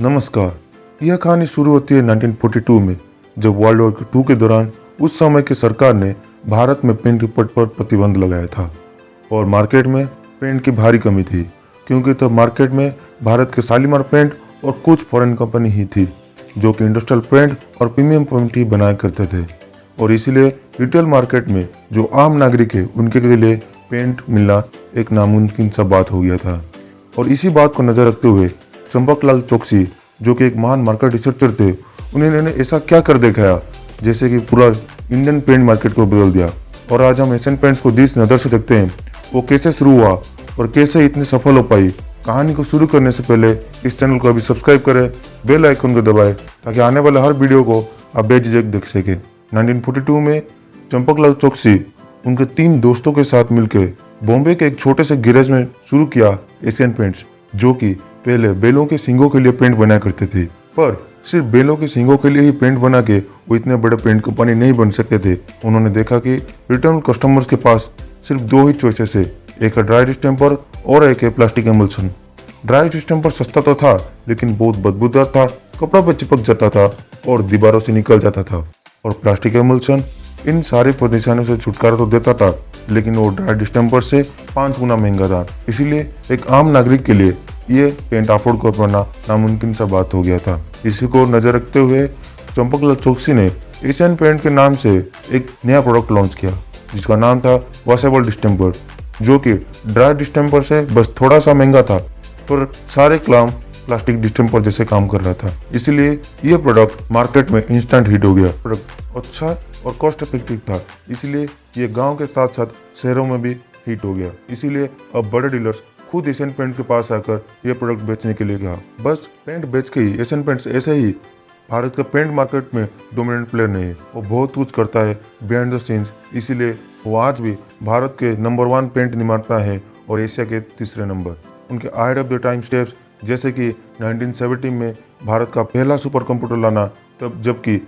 नमस्कार। यह कहानी शुरू होती है 1942 में, जब वर्ल्ड वॉर 2 के दौरान उस समय की सरकार ने भारत में पेंट इंपोर्ट पर प्रतिबंध लगाया था और मार्केट में पेंट की भारी कमी थी, क्योंकि तब मार्केट में भारत के शालीमार पेंट और कुछ फॉरेन कंपनी ही थी जो कि इंडस्ट्रियल पेंट और प्रीमियम पेंट ही बनाया करते थे। और इसीलिए रिटेल मार्केट में जो आम नागरिक है उनके के लिए पेंट मिलना एक नामुमकिन सा बात हो गया था। और इसी बात को नजर रखते हुए चंपकलाल चौकसी, जो कि एक महान मार्केट रिसर्चर थे, उन्होंने ऐसा क्या कर दिखाया जैसे कि पूरा इंडियन पेंट मार्केट को बदल दिया। और आज हम एशियन पेंट्स को जिस नज़र से देखते हैं वो कैसे शुरू हुआ और कैसे इतनी सफल हो पाई। कहानी को शुरू करने से पहले इस चैनल को अभी सब्सक्राइब करें, बेल आइकन को दबाएं ताकि आने वाले हर वीडियो को आप बेझिझक देख सकें। 1942 में चंपकलाल चौकसी उनके 3 दोस्तों के साथ मिलकर बॉम्बे के एक छोटे से गैरेज में शुरू किया एशियन पेंट्स, जो कि पहले बैलों के सींगों के लिए पेंट बनाया करते थे। पर सिर्फ बैलों के सींगों के लिए ही पेंट बना के वो इतने बड़े पेंट कंपनी नहीं बन सकते थे। उन्होंने देखा कि रिटर्न कस्टमर्स के पास सिर्फ 2 ही चॉइसेस है, एक है ड्राई डिस्टेम्पर और एक है प्लास्टिक एमल्सन। ड्राई डिस्टेम्पर सस्ता तो था लेकिन बहुत बदबूदार था, कपड़ा पे चिपक जाता था और दीवारों से निकल जाता था। और प्लास्टिक एमल्सन इन सारी परेशानियों से छुटकारा तो देता था, लेकिन वो ड्राई डिस्टेम्पर से 5 गुना महंगा था। इसीलिए एक आम नागरिक के लिए ये पेंट अफोर्ड कर पाना नामुमकिन सा बात हो गया था। इसी को नजर रखते हुए चंपकलाल चौकसी ने एशियन पेंट के नाम से एक नया प्रोडक्ट लॉन्च किया, जिसका नाम था वॉशेबल डिस्टेम्पर, जो कि ड्राई डिस्टेम्पर से बस थोड़ा सा महंगा था पर सारे काम प्लास्टिक डिस्टेम्पर जैसे काम कर रहा था। इसलिए ये प्रोडक्ट मार्केट में इंस्टेंट हिट हो गया। प्रोडक्ट अच्छा और कॉस्ट इफेक्टिव था, इसलिए ये गांव के साथ साथ शहरों में भी हिट हो गया। इसीलिए अब बड़े डीलर्स खुद एशियन पेंट के पास आकर ये प्रोडक्ट बेचने के लिए कहा। बस पेंट बेच के ही एशियन पेंट्स ऐसे ही भारत का पेंट मार्केट में डोमिनेंट प्लेयर नहीं है, वो बहुत कुछ करता है बिहाइंड द सीन्स। इसीलिए वो आज भी भारत के नंबर 1 पेंट निर्माता है और एशिया के 3रे नंबर। उनके ahead of the time steps, जैसे कि 1970 में भारत का पहला सुपर कंप्यूटर लाना, तब जबकि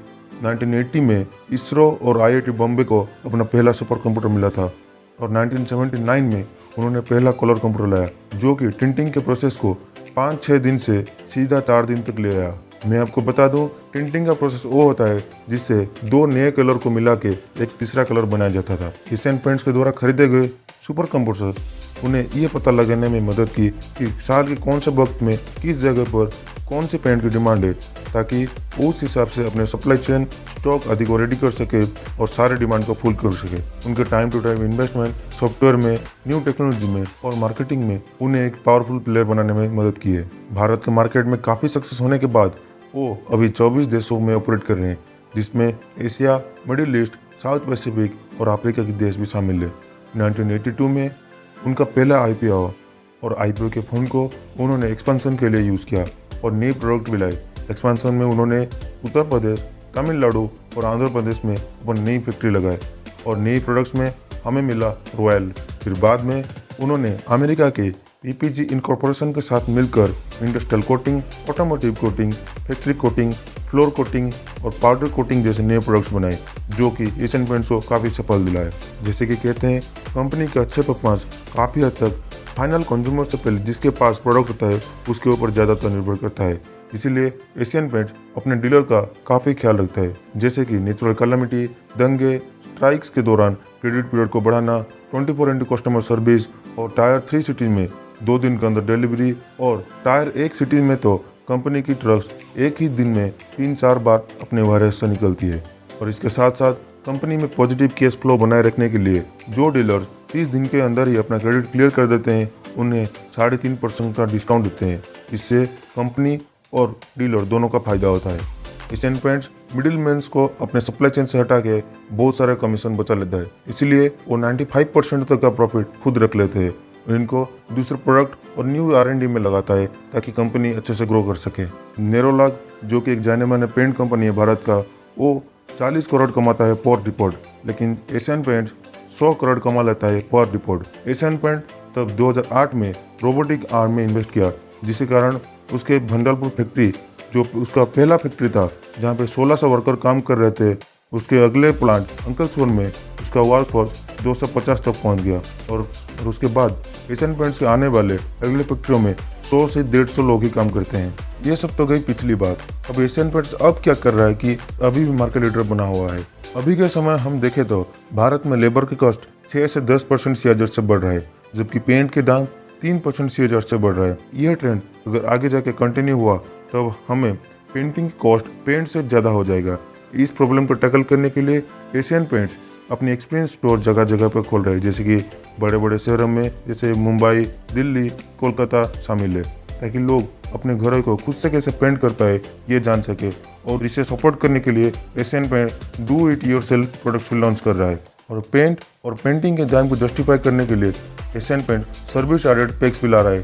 1980 में इसरो और IIT बॉम्बे को अपना पहला सुपर कंप्यूटर मिला था। और 1979 में उन्होंने पहला कलर कंप्यूटर लाया, जो कि टिंटिंग के प्रोसेस को 5-6 दिन से सीधा 4 दिन तक ले आया। मैं आपको बता दूं, टिंटिंग का प्रोसेस वो होता है जिससे 2 नए कलर को मिला के एक तीसरा कलर बनाया जाता था। एशियन पेंट्स के द्वारा खरीदे गए सुपर कंप्यूटर उन्हें ये पता लगाने में मदद की कि साल के कौन से वक्त में किस जगह पर कौन से पेंट की डिमांड है, ताकि उस हिसाब से अपने सप्लाई चेन स्टॉक आदि को रेडी कर सके और सारे डिमांड को फुल कर सके। उनके time to time investment software में, न्यू टेक्नोलॉजी में और मार्केटिंग में उन्हें एक पावरफुल प्लेयर बनाने में मदद की है। भारत के मार्केट में काफ़ी सक्सेस होने के बाद वो अभी 24 देशों में ऑपरेट कर रहे हैं, जिसमें Asia, middle east, south Pacific और अफ्रीका के देश भी शामिल है। 1982 में उनका पहला IPO और IPO के फंड को उन्होंने एक्सपेंशन के लिए यूज़ किया और नए प्रोडक्ट भी लाए। एक्सपेंशन में उन्होंने उत्तर प्रदेश, तमिलनाडु और आंध्र प्रदेश में अपन नई फैक्ट्री लगाए और नई प्रोडक्ट्स में हमें मिला रॉयल। फिर बाद में उन्होंने अमेरिका के PPG इनकॉर्पोरेशन के साथ मिलकर industrial coating, automotive coating, factory coating, floor coating और पाउडर कोटिंग जैसे नए प्रोडक्ट्स बनाए, जो कि एशियन पेंट्स को काफ़ी सफल दिलाए। जैसे कि कहते हैं, कंपनी के अच्छे परफॉर्मेंस काफ़ी हद तक फाइनल कंज्यूमर से पहले जिसके पास प्रोडक्ट होता है उसके ऊपर ज़्यादातर निर्भर करता है। इसीलिए एशियन पेंट्स अपने डीलर का काफ़ी ख्याल रखता है, जैसे कि नेचुरल कैलामिटी, दंगे, स्ट्राइक्स के दौरान क्रेडिट पीरियड को बढ़ाना, 24x कस्टमर सर्विस और टायर 3 सिटीज में 2 दिन के अंदर डिलीवरी, और टायर 1 सिटी में तो कंपनी की ट्रक्स एक ही दिन में 3-4 बार अपने वायरस से निकलती है। और इसके साथ साथ कंपनी में पॉजिटिव कैश फ्लो बनाए रखने के लिए जो डीलर 30 दिन के अंदर ही अपना क्रेडिट क्लियर कर देते हैं उन्हें 3.5% का डिस्काउंट देते हैं। इससे कंपनी और डीलर दोनों का फायदा होता है। एशियन पेंट्स मिडिल मैन्स को अपने सप्लाई चेन से हटा के बहुत सारे कमीशन बचा लेता है, इसीलिए वो 95% तक का प्रॉफिट खुद रख लेते हैं। इनको दूसरे प्रोडक्ट और न्यू R&D में लगाता है ताकि कंपनी अच्छे से ग्रो कर सके। नेरोलॉग, जो कि एक जाने माने पेंट कंपनी है भारत का, वो 40 करोड़ कमाता है पर रिपोर्ट, लेकिन एशियन पेंट 100 करोड़ कमा लेता है पर रिपोर्ट। एशियन पेंट तब 2008 में रोबोटिक आर्म में इन्वेस्ट किया, जिसके कारण उसके भंडारपुर फैक्ट्री, जो उसका पहला फैक्ट्री था जहाँ पे 1600 वर्कर काम कर रहे थे, उसके अगले प्लांट अंकलसोल में उसका वर्कफोर्स 250 तक पहुँच गया। और उसके बाद एशियन पेंट्स के आने वाले अगले फैक्ट्रियों में 100 से 150 लोग ही काम करते हैं। ये सब तो गई पिछली बात। अब एशियन पेंट्स अब क्या कर रहा है कि अभी भी मार्केट लीडर बना हुआ है। अभी के समय हम देखें तो भारत में लेबर की कॉस्ट 6 से 10% CAGR से बढ़ रहा है, जबकि पेंट के दाम 3% CAGR से बढ़ रहा है। यह ट्रेंड अगर आगे जाके कंटिन्यू हुआ तब हमें पेंटिंग की कॉस्ट पेंट से ज़्यादा हो जाएगा। इस प्रॉब्लम को टैकल करने के लिए एशियन पेंट्स अपनी एक्सपीरियंस स्टोर जगह जगह पर खोल रहे हैं, जैसे कि बड़े बड़े शहरों में जैसे मुंबई, दिल्ली, कोलकाता शामिल है, ताकि लोग अपने घरों को खुद से कैसे पेंट कर पाए ये जान सके। और इसे सपोर्ट करने के लिए Asian paint do it yourself product launch कर रहा है। और पेंट और पेंटिंग के दाम को जस्टिफाई करने के लिए Asian paint service added packs भी ला रहा है,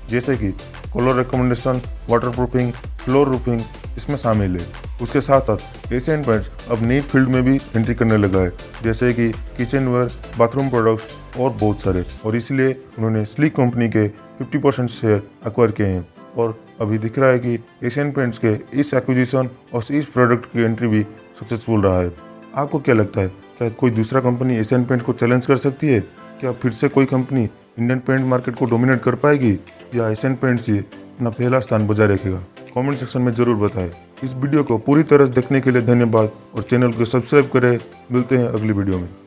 जैसे कि colour recommendation, waterproofing, floor roofing इसमें शामिल है। उसके साथ साथ एशियन पेंट्स अब नई फील्ड में भी एंट्री करने लगा है, जैसे कि किचनवेयर, बाथरूम प्रोडक्ट्स और बहुत सारे। और इसलिए उन्होंने स्लीक कंपनी के 50% शेयर एक्वायर किए हैं। और अभी दिख रहा है कि एशियन पेंट्स के इस एक्विजिशन और इस प्रोडक्ट की एंट्री भी सक्सेसफुल रहा है। आपको क्या लगता है, क्या कोई दूसरा कंपनी एशियन पेंट्स को चैलेंज कर सकती है? क्या फिर से कोई कंपनी इंडियन पेंट मार्केट को डोमिनेट कर पाएगी, या एशियन पेंट्स ही अपना पहला स्थान बजाय रखेगा? कमेंट सेक्शन में जरूर बताएं। इस वीडियो को पूरी तरह देखने के लिए धन्यवाद और चैनल को सब्सक्राइब करें। मिलते हैं अगली वीडियो में।